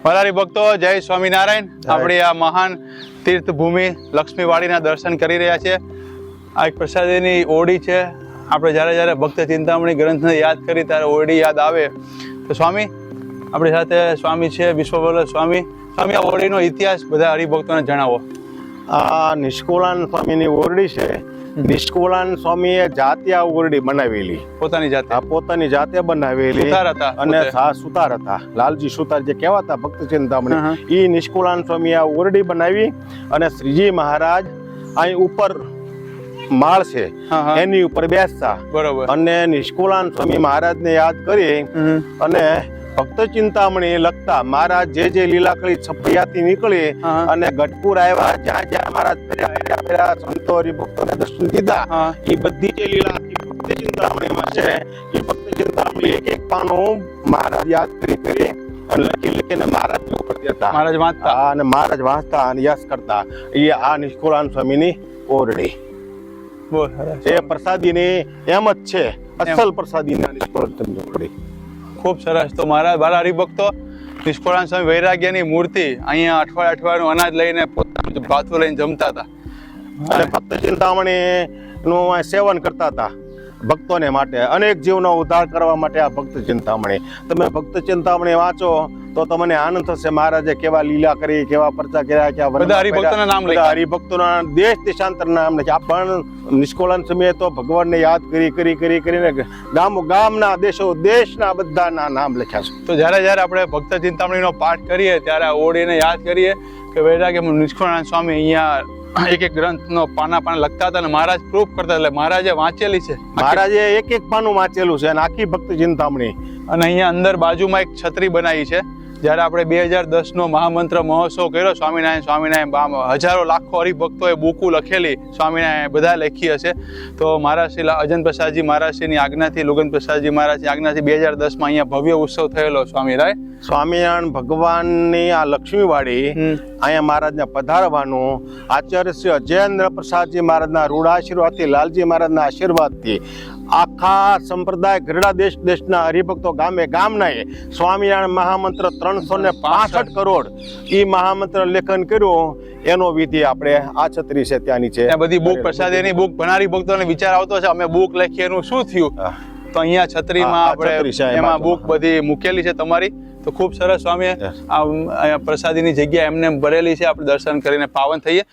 વલારી ભક્તો જય સ્વામિનારાયણ। આપણે આ મહાન તીર્થભૂમિ લક્ષ્મીવાડીના દર્શન કરી રહ્યા છીએ। આ એક પ્રસાદીની ઓરડી છે। આપણે જ્યારે જ્યારે ભક્ત ચિંતામણી ગ્રંથને યાદ કરી ત્યારે ઓરડી યાદ આવે તો સ્વામી આપણી સાથે સ્વામી છે વિશ્વવલ્લભ સ્વામી। સ્વામી આ ઓરડીનો ઇતિહાસ બધા હરિભક્તોને જણાવો। આ નિષ્કુળાન સ્વામીની ઓરડી છે। નિષ્કુળાન સ્વામીએ જાતે આ ઓરડી બનાવેલી, પોતાની જાતે? પોતાની જાતે બનાવેલી। સુતાર હતા અને સુતાર હતા, લાલજી સુતાર જે કહેવાતા ભક્ત ચિંતામણી, એ નિષ્કુળાન સ્વામીએ આ ઓરડી બનાવી। અને શ્રીજી મહારાજ અહીં ઉપર માળ છે એની ઉપર બેસતા, બરોબર। અને નિષ્કુળાન સ્વામી મહારાજને યાદ કરી અને ભક્ત ચિંતામણી લખતા મહારાજ જે લીલા કરી છપૈયાથી નીકળી અને ગઢપુર આવ્યા, જ્યાં જ્યાં મહારાજ ફર્યા સંતો હરિભક્તોને દર્શન દીધા, એ બધી જે લીલા ભક્ત ચિંતામણીમાં છે એ ભક્ત ચિંતામણી એક એક પાનું મહારાજ યાદ કરી અને લખીને મહારાજ ઉપર દેતા, મહારાજ વાંચતા અને મહારાજ વાંચતા અને યશ કરતા। એ આ નિષ્કુળાન સ્વામીની ઓરડી એ પ્રસાદીની એમ જ છે, અસલ પ્રસાદીની નિષ્કુળાન સ્વામીની ઓરડી। ખૂબ સરસ। તો મારા બાળા હરિભક્તો નિષ્કુળાન સ્વામી વૈરાગ્યની મૂર્તિ અહીંયા અઠવાડિયાનું અનાજ લઈને પોતાનું ભાથું લઈને જમતા હતા અને ભક્ત ચિંતામણી નું સેવન કરતા હતા ભક્તોને માટે, અનેક જીવનો ઉદ્ધાર કરવા માટે આ ભક્ત ચિંતામણી। તમે ભક્ત ચિંતામણી વાંચો તો તમને આનંદ થશે, મહારાજે કેવા લીલા કરી, કેવા પરચા કર્યા, કેવા બધા હરિભક્તોના નામ લખ્યા, હરિભક્તોના દેશ દેશાંતરના નામ લખ્યા। પણ નિષ્કુળાન સમયે તો ભગવાનને યાદ કરીને ગામના દેશના બધાના નામ લખ્યા છે। તો જ્યારે જ્યારે આપણે ભક્ત ચિંતામણીનો પાઠ કરીએ ત્યારે આ ઓરડીને યાદ કરીએ કે વૈરાગ્ય નિષ્કુળાન સ્વામી અહીંયા એક એક ગ્રંથનો પાના લખતા હતા અને મહારાજ પ્રૂફ કરતા, એટલે મહારાજે વાંચેલી છે, મહારાજે એક એક પાનું વાંચેલું છે અને આખી ભક્ત ચિંતામણી। અને અહીંયા અંદર બાજુમાં એક છત્રી બનાવી છે। જ્યારે આપણે 2010નો મહામંત્ર મહોત્સવ કર્યો સ્વામિનારાયણ હજારો લાખો હરિભક્તોએ બુકો લખેલી, સ્વામિનારાયણ બધા લખી હશે। તો મહારાજ શ્રી અજન પ્રસાદજી મહારાજશ્રીની આજ્ઞાથી, લુગન પ્રસાદજી મહારાજની આજ્ઞાથી 2010માં અહીંયા ભવ્ય ઉત્સવ થયેલો સ્વામિનારાયણ ભગવાનની આ લક્ષ્મીવાડી અહીંયા મહારાજને પધારવાનું આચાર્ય શ્રી અજયેન્દ્ર પ્રસાદજી મહારાજના રૂઢ આશીર્વાદથી, લાલજી મહારાજના આશીર્વાદથી આખા સંપ્રદાય ગરડા દેશના હરિભક્તો ગામના સ્વામિનારાયણ મહામંત્ર 365 કરોડ એ મહામંત્ર લેખન કર્યું, એનો વિધિ આપણે આ છત્રી છે ત્યાંની છે। બધી બુક પ્રસાદીની બુક ભણારી ભક્તોને વિચાર આવતો છે અમે બુક લખીએ એનું શું થયું, તો અહીંયા છત્રીમાં આપણે એમાં બુક બધી મૂકેલી છે તમારી। તો ખૂબ સરસ સ્વામી, આ પ્રસાદીની જગ્યા એમને ભરેલી છે, આપણે દર્શન કરીને પાવન થઈએ।